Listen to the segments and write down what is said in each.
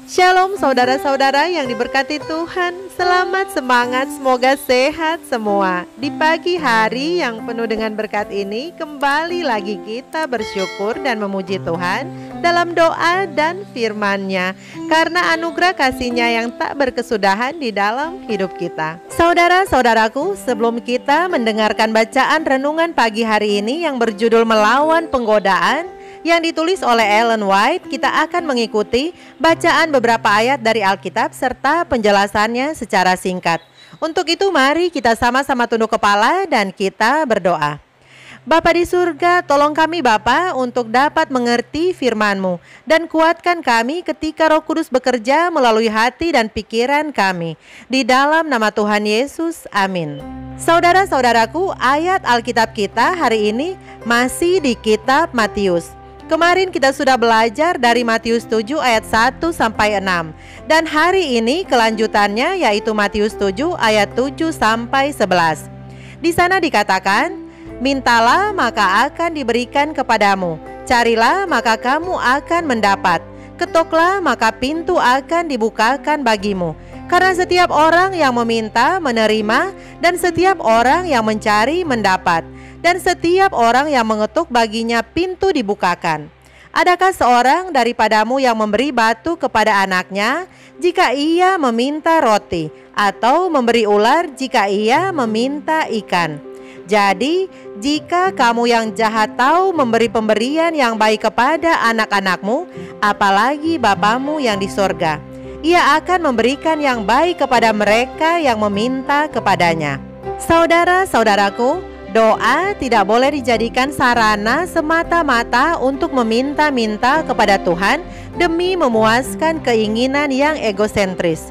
Shalom saudara-saudara yang diberkati Tuhan. Selamat semangat, semoga sehat semua. Di pagi hari yang penuh dengan berkat ini, kembali lagi kita bersyukur dan memuji Tuhan dalam doa dan firman-Nya, karena anugerah kasih-Nya yang tak berkesudahan di dalam hidup kita. Saudara-saudaraku, sebelum kita mendengarkan bacaan renungan pagi hari ini yang berjudul Melawan Penggodaan, yang ditulis oleh Ellen White, kita akan mengikuti bacaan beberapa ayat dari Alkitab serta penjelasannya secara singkat. Untuk itu mari kita sama-sama tunduk kepala dan kita berdoa. Bapa di surga, tolong kami Bapa untuk dapat mengerti firman-Mu dan kuatkan kami ketika Roh Kudus bekerja melalui hati dan pikiran kami. Di dalam nama Tuhan Yesus, amin. Saudara-saudaraku, ayat Alkitab kita hari ini masih di kitab Matius. Kemarin kita sudah belajar dari Matius 7 ayat 1 sampai 6. Dan hari ini kelanjutannya yaitu Matius 7 ayat 7 sampai 11. Di sana dikatakan, mintalah maka akan diberikan kepadamu, carilah maka kamu akan mendapat, ketoklah maka pintu akan dibukakan bagimu. Karena setiap orang yang meminta menerima, dan setiap orang yang mencari mendapat, dan setiap orang yang mengetuk baginya pintu dibukakan. Adakah seorang daripadamu yang memberi batu kepada anaknya jika ia meminta roti, atau memberi ular jika ia meminta ikan? Jadi, jika kamu yang jahat tahu memberi pemberian yang baik kepada anak-anakmu, apalagi Bapamu yang di sorga, Ia akan memberikan yang baik kepada mereka yang meminta kepadanya. Saudara-saudaraku, doa tidak boleh dijadikan sarana semata-mata untuk meminta-minta kepada Tuhan demi memuaskan keinginan yang egosentris.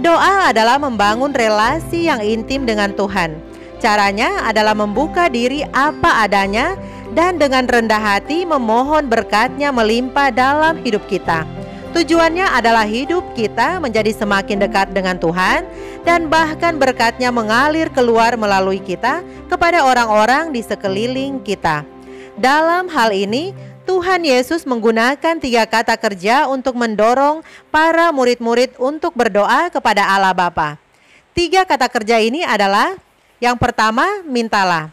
Doa adalah membangun relasi yang intim dengan Tuhan. Caranya adalah membuka diri apa adanya dan dengan rendah hati memohon berkat-Nya melimpah dalam hidup kita. Tujuannya adalah hidup kita menjadi semakin dekat dengan Tuhan dan bahkan berkat-Nya mengalir keluar melalui kita kepada orang-orang di sekeliling kita. Dalam hal ini, Tuhan Yesus menggunakan 3 kata kerja untuk mendorong para murid-murid untuk berdoa kepada Allah Bapa. 3 kata kerja ini adalah, yang pertama, mintalah.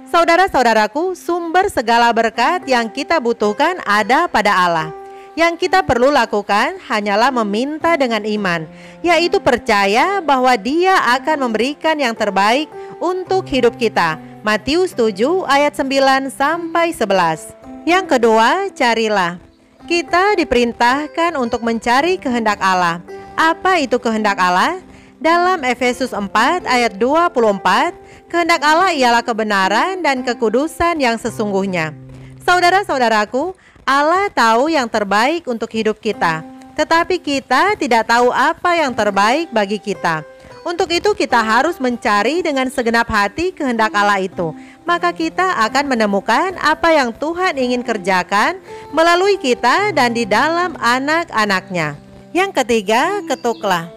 Saudara-saudaraku, sumber segala berkat yang kita butuhkan ada pada Allah. Yang kita perlu lakukan hanyalah meminta dengan iman, yaitu percaya bahwa Dia akan memberikan yang terbaik untuk hidup kita. Matius 7 ayat 9 sampai 11. Yang kedua, carilah. Kita diperintahkan untuk mencari kehendak Allah. Apa itu kehendak Allah? Dalam Efesus 4 ayat 24, kehendak Allah ialah kebenaran dan kekudusan yang sesungguhnya. Saudara-saudaraku, Allah tahu yang terbaik untuk hidup kita, tetapi kita tidak tahu apa yang terbaik bagi kita. Untuk itu kita harus mencari dengan segenap hati kehendak Allah itu. Maka kita akan menemukan apa yang Tuhan ingin kerjakan melalui kita dan di dalam anak-anak-Nya. Yang ketiga, ketuklah.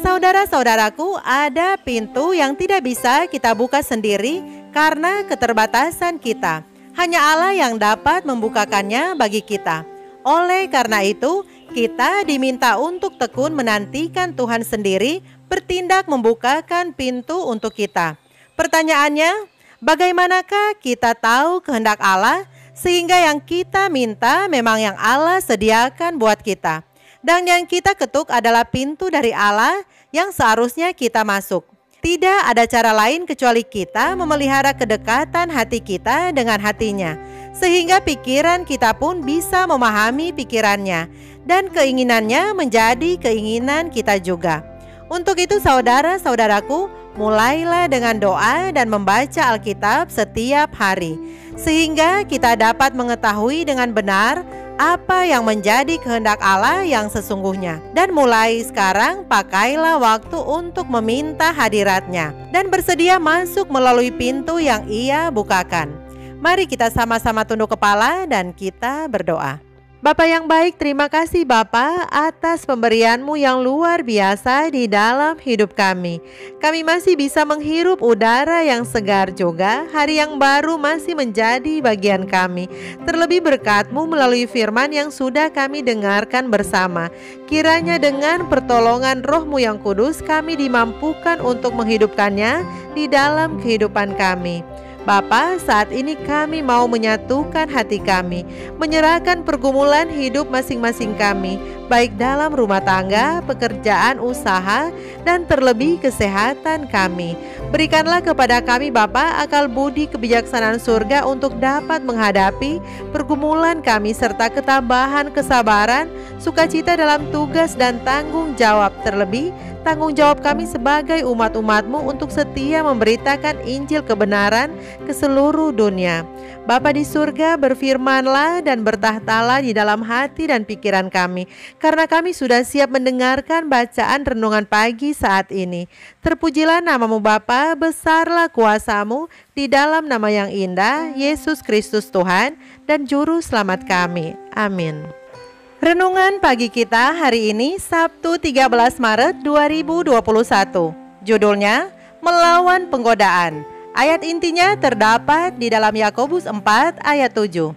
Saudara-saudaraku, ada pintu yang tidak bisa kita buka sendiri karena keterbatasan kita. Hanya Allah yang dapat membukakannya bagi kita. Oleh karena itu, kita diminta untuk tekun menantikan Tuhan sendiri bertindak membukakan pintu untuk kita. Pertanyaannya, bagaimanakah kita tahu kehendak Allah sehingga yang kita minta memang yang Allah sediakan buat kita? Dan yang kita ketuk adalah pintu dari Allah yang seharusnya kita masuk. Tidak ada cara lain kecuali kita memelihara kedekatan hati kita dengan hati-Nya, sehingga pikiran kita pun bisa memahami pikirannya, dan keinginannya menjadi keinginan kita juga. Untuk itu saudara-saudaraku, mulailah dengan doa dan membaca Alkitab setiap hari, sehingga kita dapat mengetahui dengan benar apa yang menjadi kehendak Allah yang sesungguhnya. Dan mulai sekarang pakailah waktu untuk meminta hadirat-Nya dan bersedia masuk melalui pintu yang Ia bukakan. Mari kita sama-sama tunduk kepala dan kita berdoa. Bapa yang baik, terima kasih Bapa atas pemberian-Mu yang luar biasa di dalam hidup kami. Kami masih bisa menghirup udara yang segar juga. Hari yang baru masih menjadi bagian kami. Terlebih berkat-Mu melalui firman yang sudah kami dengarkan bersama. Kiranya dengan pertolongan Roh-Mu yang kudus kami dimampukan untuk menghidupkannya di dalam kehidupan kami. Bapa, saat ini kami mau menyatukan hati kami, menyerahkan pergumulan hidup masing-masing kami, baik dalam rumah tangga, pekerjaan, usaha, dan terlebih kesehatan kami. Berikanlah kepada kami Bapa akal budi kebijaksanaan surga untuk dapat menghadapi pergumulan kami serta ketabahan, kesabaran, sukacita dalam tugas dan tanggung jawab, terlebih tanggung jawab kami sebagai umat-umat-Mu untuk setia memberitakan Injil kebenaran ke seluruh dunia. Bapa di surga, berfirmanlah dan bertahtalah di dalam hati dan pikiran kami, karena kami sudah siap mendengarkan bacaan renungan pagi saat ini. Terpujilah nama-Mu Bapa, besarlah kuasa-Mu di dalam nama yang indah, Yesus Kristus Tuhan dan Juru Selamat kami. Amin. Renungan pagi kita hari ini Sabtu 13 Maret 2021. Judulnya Melawan Penggodaan. Ayat intinya terdapat di dalam Yakobus 4 ayat 7.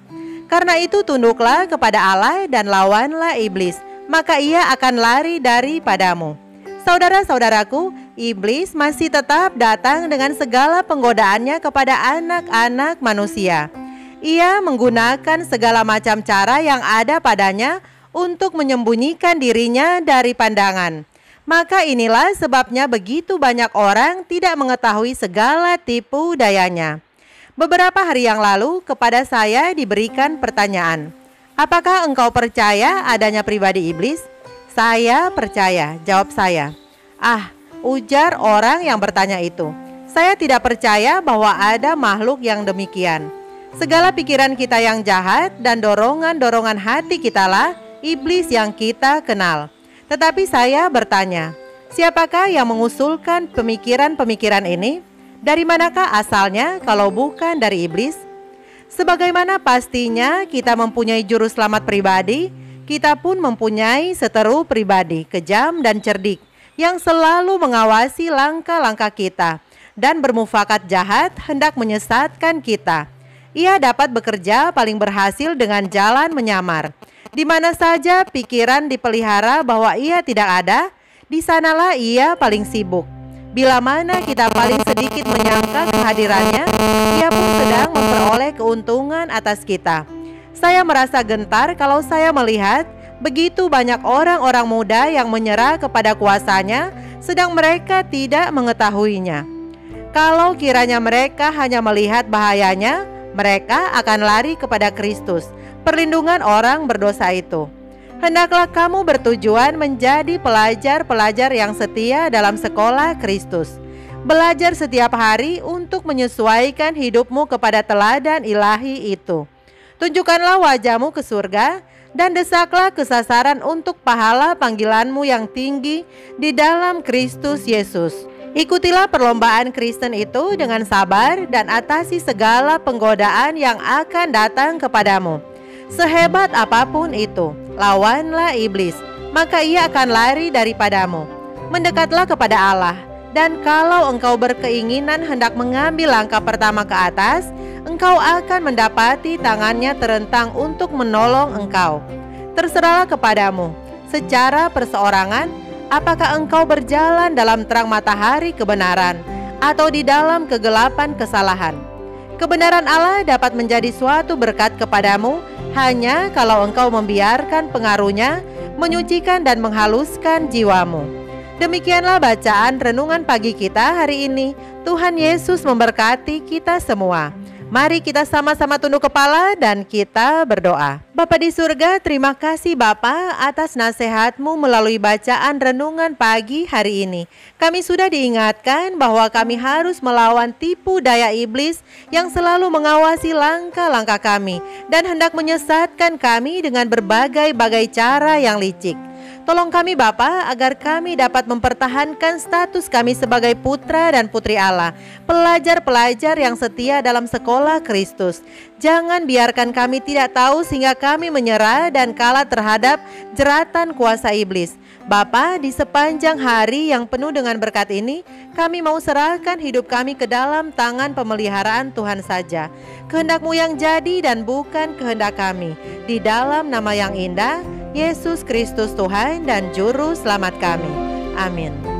Karena itu tunduklah kepada Allah dan lawanlah iblis, maka ia akan lari daripadamu. Saudara-saudaraku, iblis masih tetap datang dengan segala penggodaannya kepada anak-anak manusia. Ia menggunakan segala macam cara yang ada padanya untuk menyembunyikan dirinya dari pandangan. Maka inilah sebabnya begitu banyak orang tidak mengetahui segala tipu dayanya. Beberapa hari yang lalu kepada saya diberikan pertanyaan, apakah engkau percaya adanya pribadi iblis? Saya percaya, jawab saya. Ujar orang yang bertanya itu. Saya tidak percaya bahwa ada makhluk yang demikian. Segala pikiran kita yang jahat dan dorongan-dorongan hati kitalah iblis yang kita kenal. Tetapi saya bertanya, siapakah yang mengusulkan pemikiran-pemikiran ini? Dari manakah asalnya kalau bukan dari iblis? Sebagaimana pastinya kita mempunyai juru selamat pribadi, kita pun mempunyai seteru pribadi, kejam dan cerdik, yang selalu mengawasi langkah-langkah kita dan bermufakat jahat hendak menyesatkan kita. Ia dapat bekerja paling berhasil dengan jalan menyamar. Di mana saja pikiran dipelihara bahwa ia tidak ada, di sanalah ia paling sibuk. Bila mana kita paling sedikit menyangka kehadirannya, ia pun sedang memperoleh keuntungan atas kita. Saya merasa gentar kalau saya melihat begitu banyak orang-orang muda yang menyerah kepada kuasanya, sedang mereka tidak mengetahuinya. Kalau kiranya mereka hanya melihat bahayanya, mereka akan lari kepada Kristus, perlindungan orang berdosa itu. Hendaklah kamu bertujuan menjadi pelajar-pelajar yang setia dalam sekolah Kristus. Belajar setiap hari untuk menyesuaikan hidupmu kepada teladan ilahi itu. Tunjukkanlah wajahmu ke surga dan desaklah kesasaran untuk pahala panggilanmu yang tinggi di dalam Kristus Yesus. Ikutilah perlombaan Kristen itu dengan sabar dan atasi segala penggodaan yang akan datang kepadamu. Sehebat apapun itu, lawanlah iblis, maka ia akan lari daripadamu. Mendekatlah kepada Allah, dan kalau engkau berkeinginan hendak mengambil langkah pertama ke atas, engkau akan mendapati tangannya terentang untuk menolong engkau. Terserahlah kepadamu, secara perseorangan, apakah engkau berjalan dalam terang matahari kebenaran atau di dalam kegelapan kesalahan? Kebenaran Allah dapat menjadi suatu berkat kepadamu hanya kalau engkau membiarkan pengaruhnya menyucikan dan menghaluskan jiwamu. Demikianlah bacaan renungan pagi kita hari ini. Tuhan Yesus memberkati kita semua. Mari kita sama-sama tunduk kepala dan kita berdoa. Bapa di surga, terima kasih Bapa atas nasihat-Mu melalui bacaan renungan pagi hari ini. Kami sudah diingatkan bahwa kami harus melawan tipu daya iblis yang selalu mengawasi langkah-langkah kami dan hendak menyesatkan kami dengan berbagai-bagai cara yang licik. Tolong kami Bapa, agar kami dapat mempertahankan status kami sebagai putra dan putri Allah, pelajar-pelajar yang setia dalam sekolah Kristus. Jangan biarkan kami tidak tahu sehingga kami menyerah dan kalah terhadap jeratan kuasa iblis. Bapa, di sepanjang hari yang penuh dengan berkat ini, kami mau serahkan hidup kami ke dalam tangan pemeliharaan Tuhan saja. Kehendak-Mu yang jadi dan bukan kehendak kami. Di dalam nama yang indah, Yesus Kristus Tuhan dan Juru Selamat kami. Amin.